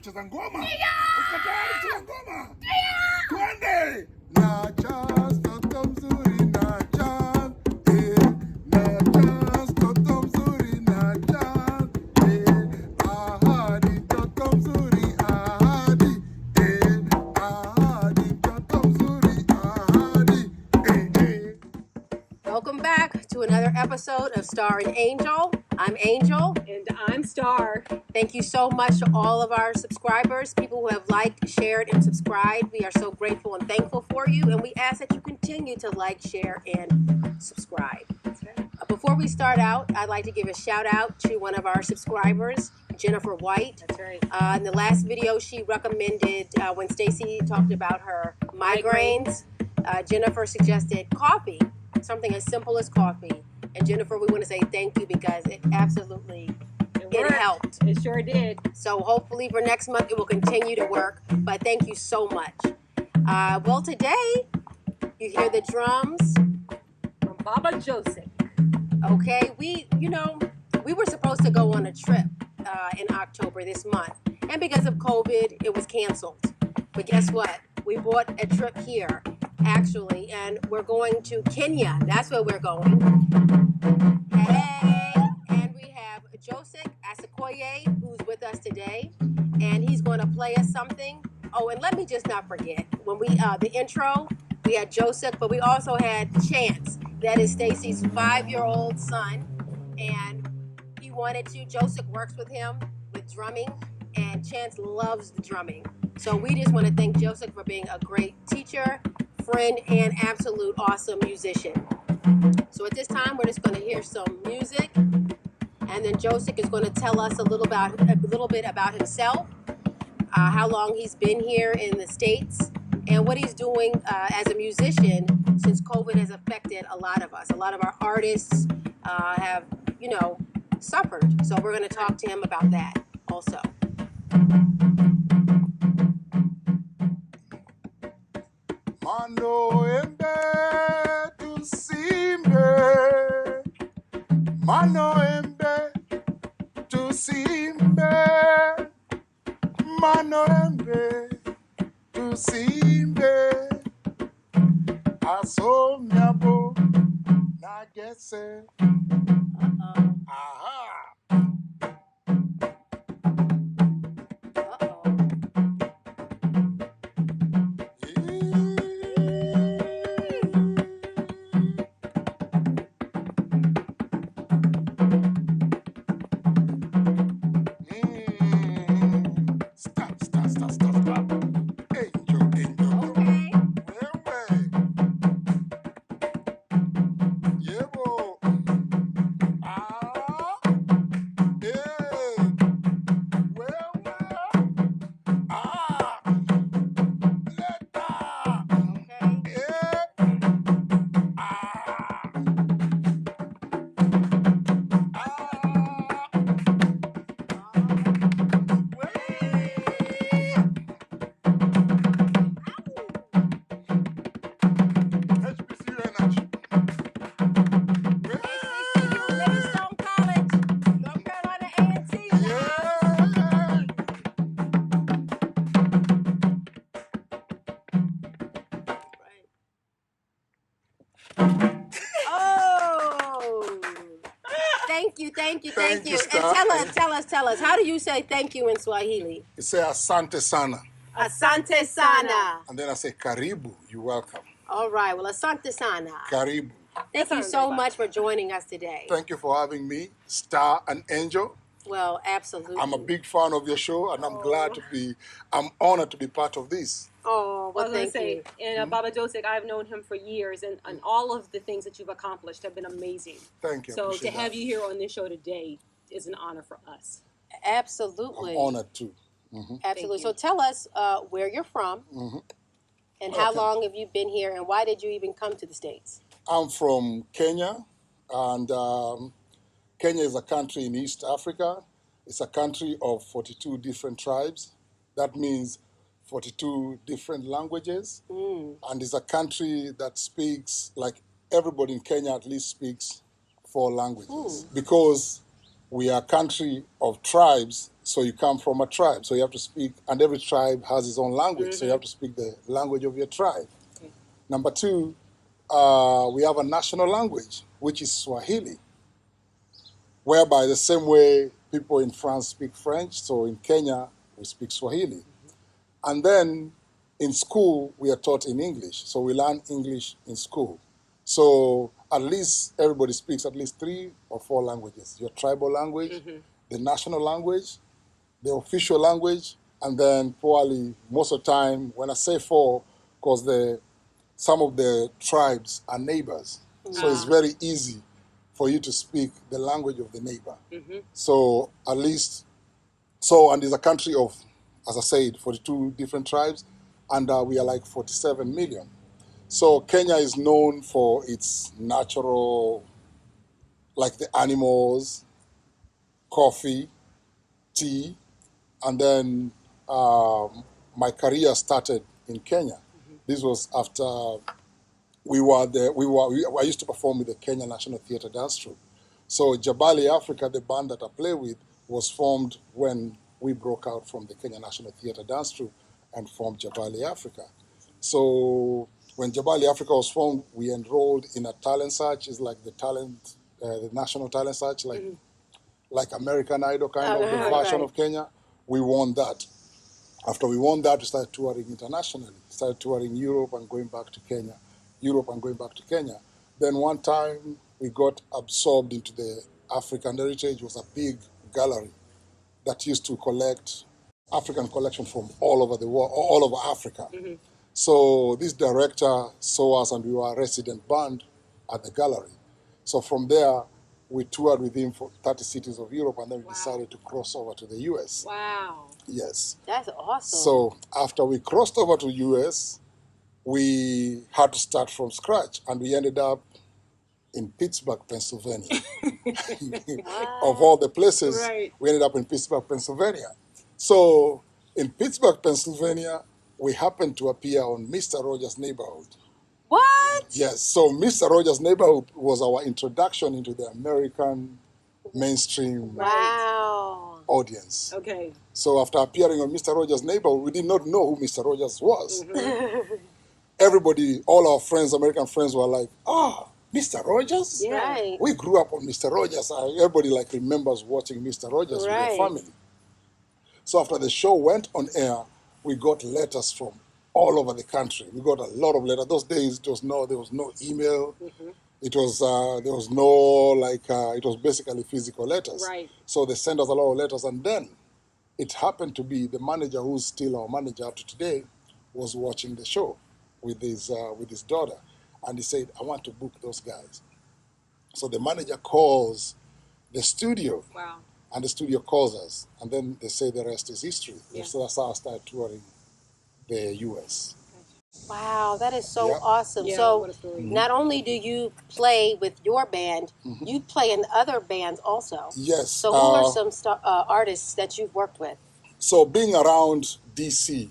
kucheza ngoma? Uko tayari kucheza ngoma? Twende! Na chance toto mzuri na chance. Na chance toto mzuri na chance. Ahadi toto mzuri ahadi. Ahadi toto mzuri ahadi. Welcome back to another episode of Star and Angel. I'm Angel. And I'm Star. Thank you so much to all of our subscribers, people who have liked, shared, and subscribed. We are so grateful and thankful for you, and we ask that you continue to like, share, and subscribe. That's right. Before we start out, I'd like to give a shout out to one of our subscribers, Jennifer White. That's right. In the last video, she recommended, when Stacy talked about her migraines, Jennifer suggested coffee, something as simple as coffee. And Jennifer, we want to say thank you because it absolutely it helped. It sure did. So hopefully for next month it will continue to work. But thank you so much. Well, today you hear the drums From Baba Joseck. Okay, we were supposed to go on a trip in October this month, and because of COVID, it was canceled. But guess what? We bought a trip here, actually, and we're going to Kenya. That's where we're going. Hey, and we have Joseck Asikoye, who's with us today, and he's going to play us something. Oh, and let me just not forget, when we the intro, we had Joseck, but we also had Chance. That is Stacy's 5-year-old son, and he wanted to. Joseck works with him with drumming, and Chance loves the drumming. So we just want to thank Joseck for being a great teacher, friend, and absolute awesome musician. So at this time, we're just going to hear some music, and then Joseck is going to tell us a little bit about himself, how long he's been here in the States, and what he's doing as a musician since COVID has affected a lot of us. A lot of our artists have, suffered. So we're going to talk to him about that also. Mano embe tusimbe. Mano embe tusimbe. Mano embe tusimbe. Asomyabo nagese. Aha. Stop. Angel. Okay. Yebo. Ah. Eh. Ah. Leta. Okay. Livingstone College, North Carolina A&T. Oh, thank you. Thank you, And Star. tell us, how do you say thank you in Swahili? You say asante sana. Asante sana. And then I say karibu, you're welcome. All right, well, asante sana. Karibu. Thank you so much for joining us today. Thank you for having me, Star and Angel. Well, absolutely. I'm a big fan of your show, and I'm honored to be part of this. Oh, well, I was going to thank say, you. and Baba Joseck, I've known him for years, and all of the things that you've accomplished have been amazing. Thank you. So to Appreciate have that. you here on this show today is an honor for us. Absolutely. I'm honored too. Mm-hmm. Absolutely. Thank So tell us where you're from, and how long have you been here, and why did you even come to the States? I'm from Kenya, and Kenya is a country in East Africa. It's a country of 42 different tribes. That means 42 different languages. And it's a country that speaks, like everybody in Kenya at least speaks 4 languages. Because we are a country of tribes, so you come from a tribe. So you have to speak, and every tribe has its own language, so you have to speak the language of your tribe. Okay. Number two, we have a national language, which is Swahili, whereby the same way people in France speak French, so in Kenya, we speak Swahili. And then in school, we are taught in English, so we learn English in school. So at least everybody speaks at least 3 or 4 languages. Your tribal language, the national language, the official language, and then probably most of the time, when I say 4, because some of the tribes are neighbors. So it's very easy for you to speak the language of the neighbor. So at least, and it's a country of, as I said, 42 different tribes, and we are like 47 million. So Kenya is known for its natural, like the animals, coffee, tea, and then my career started in Kenya. This was after I used to perform with the Kenya National Theatre Dance Troupe. So Jabali Africa, the band that I play with, was formed when we broke out from the Kenya National Theatre Dance Troupe and formed Jabali Africa. So when Jabali Africa was formed, we enrolled in a talent search. It's like the national talent search, like American Idol kind of the version of Kenya. We won that. After we won that, we started touring internationally. Started touring Europe and going back to Kenya. Then one time we got absorbed into the African Heritage. It was a big gallery that used to collect African collection from all over the world, all over Africa. So this director saw us and we were a resident band at the gallery. So from there, we toured with him for 30 cities of Europe, and then we decided to cross over to the US. Wow. Yes. That's awesome. So after we crossed over to US, we had to start from scratch, and we ended up in Pittsburgh, Pennsylvania. Of all the places, we ended up in Pittsburgh, Pennsylvania. So in Pittsburgh, Pennsylvania, we happened to appear on Mr. Rogers' Neighborhood. What? Yes, so Mr. Rogers' Neighborhood was our introduction into the American mainstream audience. Okay. So after appearing on Mr. Rogers' Neighborhood, we did not know who Mr. Rogers was. Everybody, all our friends, American friends, were like, Mr. Rogers? Yeah. Right. We grew up on Mr. Rogers. Everybody remembers watching Mr. Rogers with their family. So after the show went on air, we got letters from all over the country. We got a lot of letters. Those days, there was no email. It was it was basically physical letters. Right. So they sent us a lot of letters, and then it happened to be the manager, who's still our manager up to today, was watching the show with his daughter, and he said, "I want to book those guys." So the manager calls the studio. Wow. And the studio calls us, and then they say the rest is history. Yeah. So that's how I started touring the U.S. Wow, that is so awesome. Yeah, so not only do you play with your band, you play in other bands also. Yes. So who are some artists that you've worked with? So being around D.C.,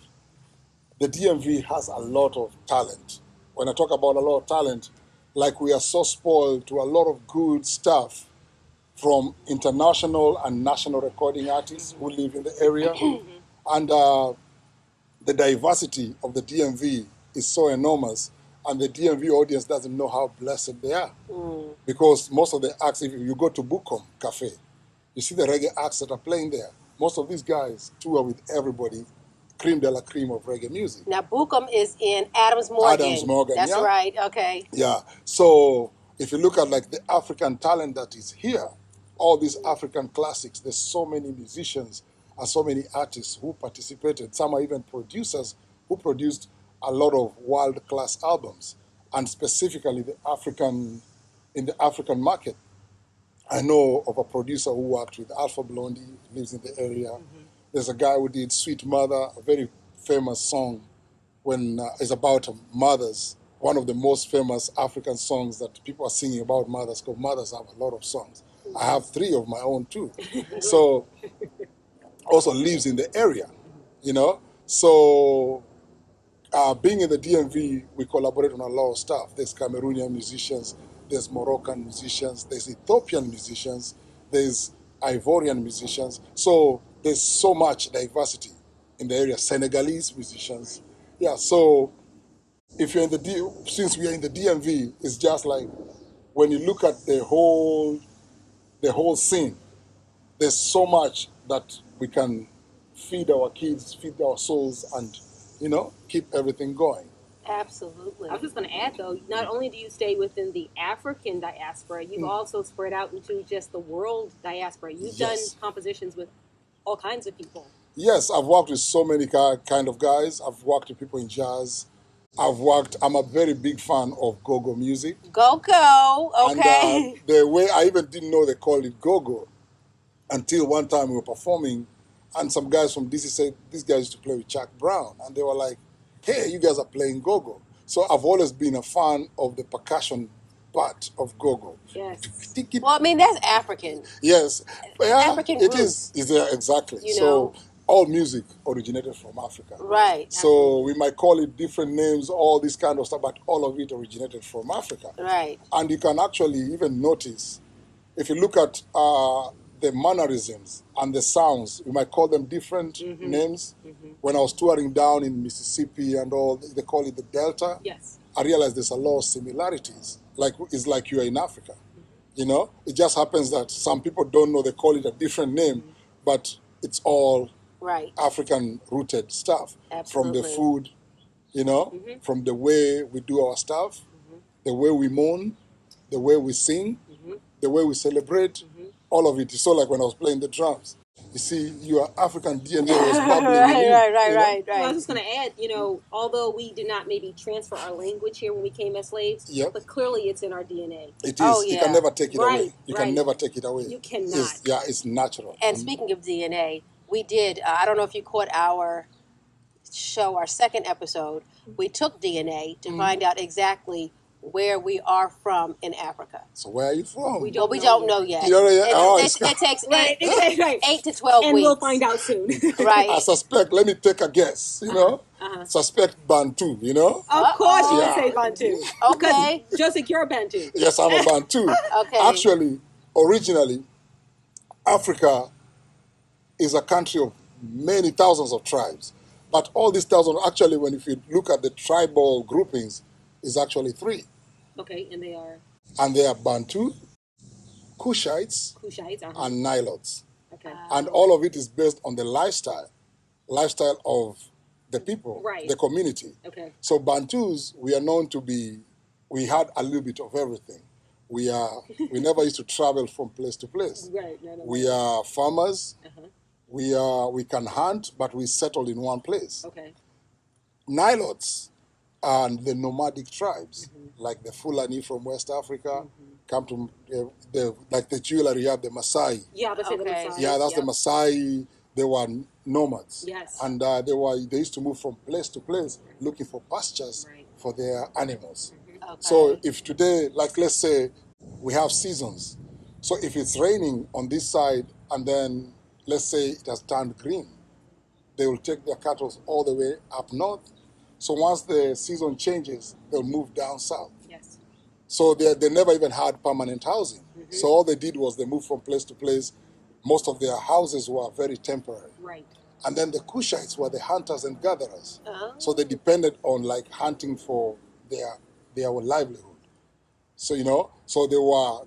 the DMV has a lot of talent. When I talk about a lot of talent, we are so spoiled to a lot of good stuff from international and national recording artists who live in the area. And the diversity of the DMV is so enormous, and the DMV audience doesn't know how blessed they are. Because most of the acts, if you go to Bukom Cafe, you see the reggae acts that are playing there. Most of these guys tour with everybody, cream de la cream of reggae music. Now, Bukom is in Adams Morgan. That's right, okay. Yeah, so if you look at the African talent that is here, all these African classics, there's so many musicians and so many artists who participated. Some are even producers who produced a lot of world-class albums, and specifically in the African market. I know of a producer who worked with Alpha Blondy, lives in the area. There's a guy who did Sweet Mother, a very famous song when it's about mothers, one of the most famous African songs that people are singing about mothers, because mothers have a lot of songs. I have 3 of my own too. So also lives in the area, So being in the DMV, we collaborate on a lot of stuff. There's Cameroonian musicians, there's Moroccan musicians, there's Ethiopian musicians, there's Ivorian musicians. So there's so much diversity in the area. Senegalese musicians. Yeah, so if you're in since we are in the DMV, it's just like when you look at the whole scene, there's so much that we can feed our kids, feed our souls, and keep everything going. Absolutely. I was just going to add, though, not only do you stay within the African diaspora, you've also spread out into just the world diaspora. You've done compositions with all kinds of people. Yes, I've worked with so many kind of guys. I've worked with people in jazz. I'm a very big fan of go-go music. Go-go, okay. And the way, I even didn't know they called it go-go until one time we were performing and some guys from DC said, these guys used to play with Chuck Brown. And they were like, hey, you guys are playing go-go. So I've always been a fan of the percussion part of go-go. Yes. Well, I mean, that's African. Yes. Yeah, African roots. It is, exactly. You so know? All music originated from Africa. Right. So absolutely. We might call it different names, all this kind of stuff, but all of it originated from Africa. Right. And you can actually even notice, if you look at the mannerisms and the sounds, we might call them different names. When I was touring down in Mississippi and all, they call it the Delta. Yes. I realized there's a lot of similarities. It's like you're in Africa. You know, it just happens that some people don't know, they call it a different name, but it's all African rooted stuff. Absolutely. From the food, from the way we do our stuff, the way we mourn, the way we sing, the way we celebrate, all of it. It's so like when I was playing the drums. You see, your African DNA was bubbling. Right. Well, I was just going to add, although we did not maybe transfer our language here when we came as slaves, but clearly it's in our DNA. It is. Oh, yeah. You can never take it away. You can never take it away. You cannot. It's natural. And speaking of DNA, we did, I don't know if you caught our show, our second episode, we took DNA to find out exactly where we are from in Africa. So where are you from? We don't know yet. You don't know yet? It takes 8 to 12 and weeks. We'll find out soon. Right. I suspect, let me take a guess, suspect Bantu, Of course you would say Bantu. Okay. Joseck, you're a Bantu. Yes, I'm a Bantu. Okay. Actually, originally, Africa is a country of many thousands of tribes. But all these thousands, actually, if you look at the tribal groupings, is actually 3. Okay, and they are? And they are Bantu, Kushites, and Nilotes. Okay. And all of it is based on the lifestyle of the people, the community. Okay. So Bantus, we are known to be, we had a little bit of everything. We never used to travel from place to place. Right. We are farmers. We can hunt, but we settled in one place. Okay. Nilotes and the nomadic tribes, like the Fulani from West Africa, come to like the jewelry, you have the Maasai. Yeah, the Maasai. Yeah, that's the Maasai. They were nomads. Yes. And they used to move from place to place looking for pastures for their animals. Okay. So if today, like let's say, we have seasons. So if it's raining on this side and then let's say it has turned green, they will take their cattle all the way up north. So once the season changes, they'll move down south. Yes. So they never even had permanent housing. So all they did was they moved from place to place. Most of their houses were very temporary. Right. And then the Kushites were the hunters and gatherers. Oh. So they depended on like hunting for their livelihood. So, so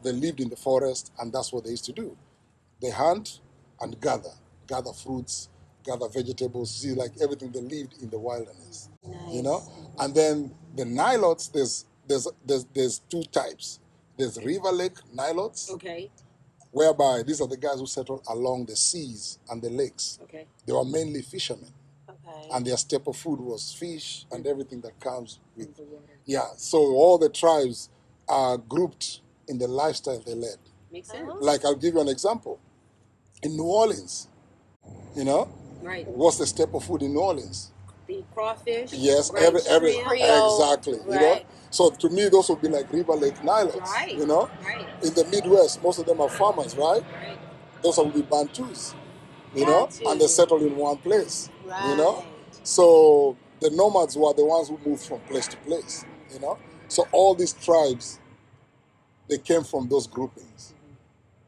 they lived in the forest, and that's what they used to do. They hunt and gather fruits, gather vegetables, see like everything. They lived in the wilderness. Nice. And then the Nilotes, there's 2 types. There's River Lake Nilotes, whereby these are the guys who settled along the seas and the lakes. Okay. They were mainly fishermen. Okay. And their staple food was fish and everything that comes with. Yeah, so all the tribes are grouped in the lifestyle they led. Makes sense. Like, I'll give you an example. In New Orleans, what's the staple food in New Orleans? The crawfish. Yes, right, every Creole, exactly. So to me, those would be like River Lake Nilotes. Right. Right. In the Midwest, most of them are farmers, right? Right. Those would be Bantus, and they settle in one place, Right. So the nomads were the ones who moved from place to place, So all these tribes, they came from those groupings.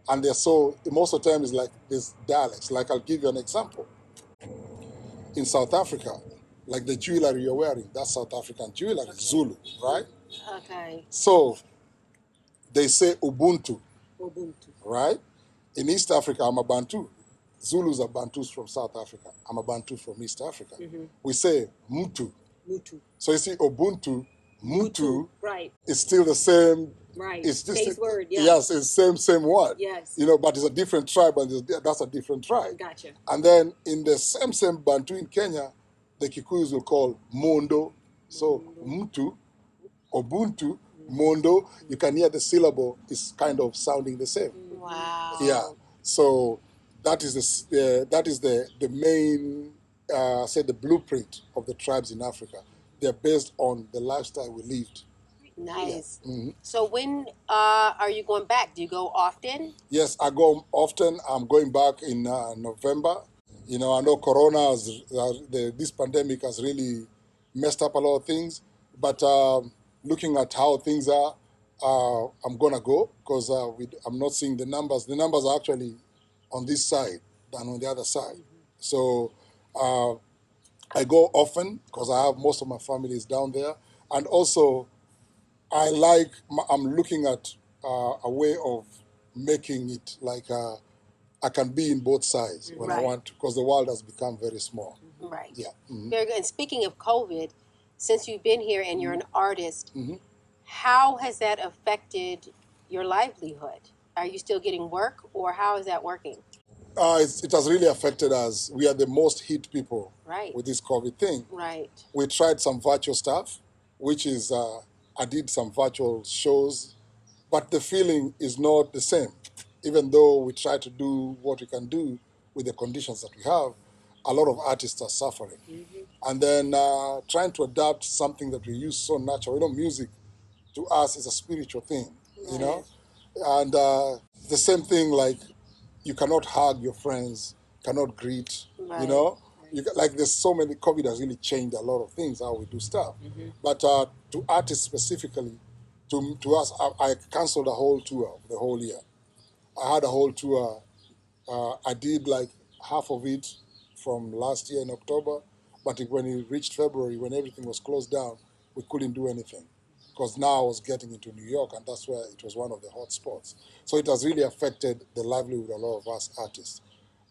And they're so, most of the time it's like this dialects. Like I'll give you an example. In South Africa, like the jewelry you're wearing, that's South African jewelry, okay. Zulu, right? Okay. So they say Ubuntu, Ubuntu. right? In East Africa, I'm a Bantu. Zulus are Bantus from South Africa. I'm a Bantu from East Africa. Mm-hmm. We say Mutu. Mutu. So you see Ubuntu, Mutu, right. It's still the same. Right. It's just Base word, yeah. Yes, it's same word. Yes. You know, but it's a different tribe, and that's a different tribe. Gotcha. And then in the same Bantu in Kenya, the Kikuyus will call Mondo. So Mutu, Ubuntu, Mondo, you can hear the syllable is kind of sounding the same. Wow. Yeah. So that is the main say the blueprint of the tribes in Africa. They're based on the lifestyle we lived. Nice. Yeah. Mm-hmm. So when are you going back? Do you go often? Yes, I go often. I'm going back in November. You know, I know Corona, this pandemic has really messed up a lot of things. But looking at how things are, I'm going to go because I'm not seeing the numbers. The numbers are actually on this side than on the other side. Mm-hmm. So I go often because I have most of my family is down there. And also, I'm looking at a way of making it like I can be in both sides when I want to, because the world has become very small. Right. Yeah. Mm-hmm. Very good. And speaking of COVID, since you've been here and you're an artist, how has that affected your livelihood? Are you still getting work, or how is that working? It has really affected us. We are the most hit people with this COVID thing. Right. We tried some virtual stuff, which is I did some virtual shows, but the feeling is not the same. Even though we try to do what we can do with the conditions that we have, a lot of artists are suffering. Mm-hmm. And then trying to adapt something that we use so natural. You know, music to us is a spiritual thing, you know? And the same thing, like, you cannot hug your friends, cannot greet, you know? Like, there's so many, COVID has really changed a lot of things, how we do stuff. Mm-hmm. But to artists specifically, to us, I canceled the whole tour, the whole year. I had a whole tour. I did like half of it from last year in October, but when it reached February, when everything was closed down, we couldn't do anything. Because now I was getting into New York, and that's where it was one of the hot spots. So it has really affected the livelihood of a lot of us artists.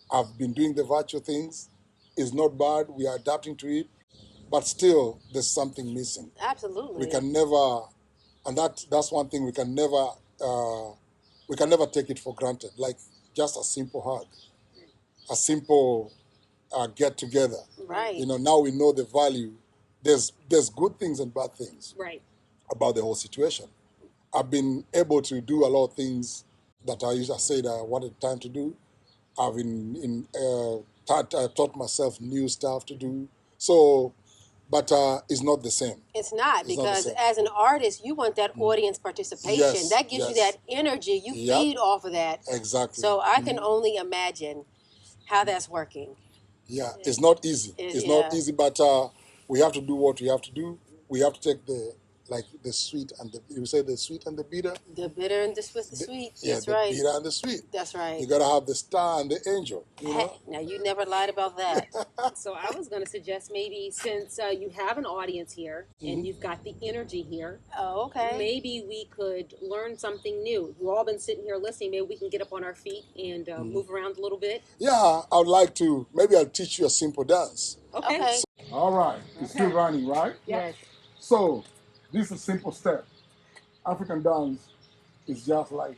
I've been doing the virtual things. It's not bad. We are adapting to it. But still, there's something missing. Absolutely. We can never, and that's one thing we can never take it for granted. Like just a simple hug, a simple get together. Right. You know, now we know the value. There's good things and bad things. Right. About the whole situation. I've been able to do a lot of things that I said I wanted time to do. I've taught myself new stuff to do. So, but it's not the same. It's not, because as an artist, you want that audience participation. Yes, that gives you that energy. You feed off of that. Exactly. So I can only imagine how that's working. Yeah, it's not easy. It's not easy, but we have to do what we have to do. We have to take the sweet and you say the sweet and the bitter? The bitter and the sweet. Yeah, that's right. The bitter and the sweet. That's right. You got to have the star and the angel. You know? Now, you never lied about that. So I was going to suggest maybe since you have an audience here and you've got the energy here. Oh, okay. Maybe we could learn something new. We've all been sitting here listening. Maybe we can get up on our feet and move around a little bit. Yeah, I would like to. Maybe I'll teach you a simple dance. Okay. So, all right. It's still running, right? Yes. So, this is a simple step. African dance is just like,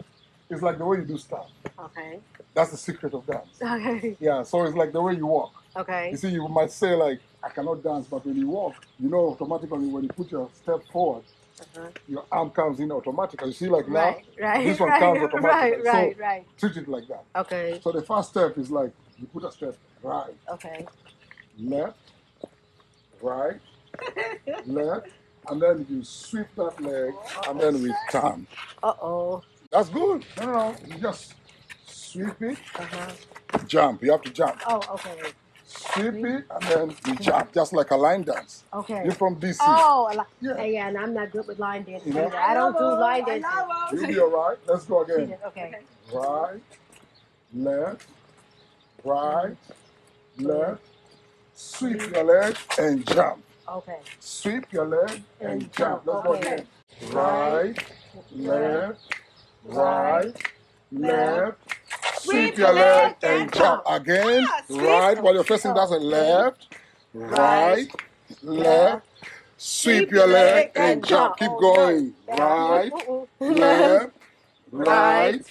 it's like the way you do stuff. Okay. That's the secret of dance. Okay. Yeah, so it's like the way you walk. Okay. You see, you might say like, I cannot dance, but when you walk, you know automatically when you put your step forward, your arm comes in automatically. You see like now, this one comes automatically. Right. Treat it like that. Okay. So the first step is like, you put a step right. Okay. Left, right, left, and then you sweep that leg, and then we turn. Uh-oh. That's good. No. You just sweep it, jump. You have to jump. Oh, okay. Sweep it, and then you jump, just like a line dance. Okay. You're from DC. Oh, yeah. Yeah, and I'm not good with line dancing. You know? I don't do line dancing. You'll be all right. Let's go again. Okay. Right, left, right, left. Sweep your leg and jump. Okay. Sweep your leg and jump. Let's go again. Right, left, right, left. Sweep your leg and jump. Again, right, while you're facing that's a left, right, left. Sweep your leg and jump. Keep going. Right, left, right,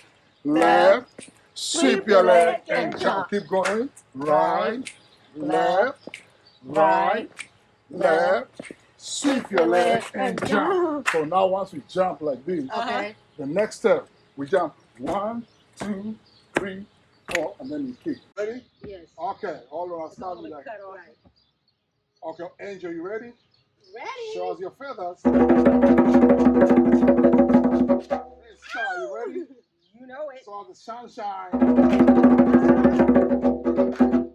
left. Sweep your leg and jump. Keep going. Right, left, right, left. Sweep your leg and jump. So now once we jump like this, the next step, we jump 1, 2, 3, 4, and then you kick. Ready? Yes. Okay, hold on, I'll start with that. Okay, Angel, you ready? Ready. Show us your feathers. Hey, Star, you ready? You know it. Show us the sunshine.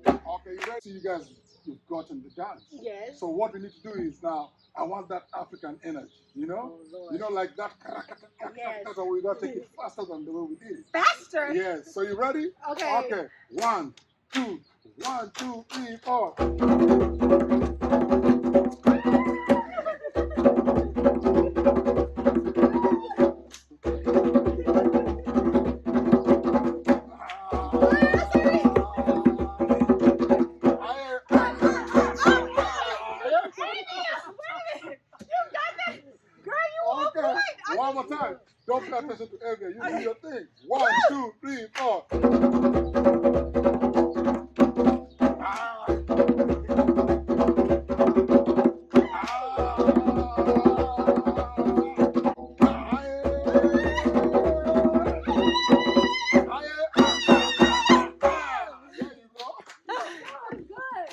Okay, you ready? So you guys, you've gotten the dance. Yes. So what we need to do is now, I want that African energy, you know? You know, like that, so we gotta take it faster than the way we did it. Faster? Yes, so you ready? Okay. Okay, 1, 2, 1, 2, 3, 4. One more time. Don't pay attention to Evia. You do your thing. 1, 2, 3, 4.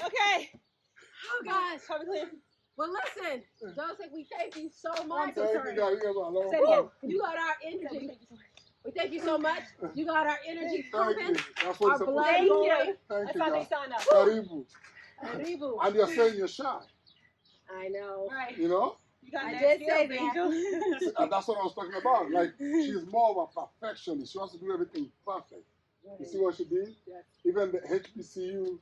Okay. Oh gosh. Well, listen, Joseck, we thank you so much. Say it again. You got our energy. We thank you so much. You got our energy pumping, our blood going. That's how they sound up. Karibu. Karibu. And you're saying you're shy. I know. Right. You know? I did say that. And that's what I was talking about. Like, she's more of a perfectionist. She wants to do everything perfect. You see what she did? Yes. Even the HBCU.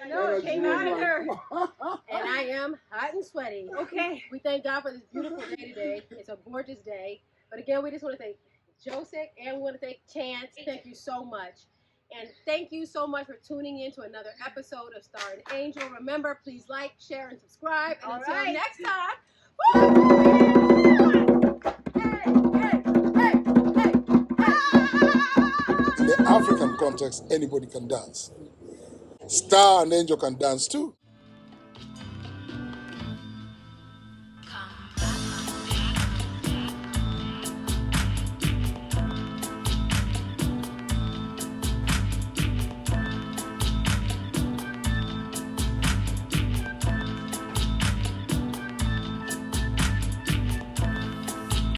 I know, it came out of her. And I am hot and sweaty. Okay. We thank God for this beautiful day today. It's a gorgeous day. But again, we just want to thank Joseck and we want to thank Chance. Thank you so much. And thank you so much for tuning in to another episode of Star and Angel. Remember, please like, share, and subscribe. And until next time. In the African context, anybody can dance. Star and Angel can dance too.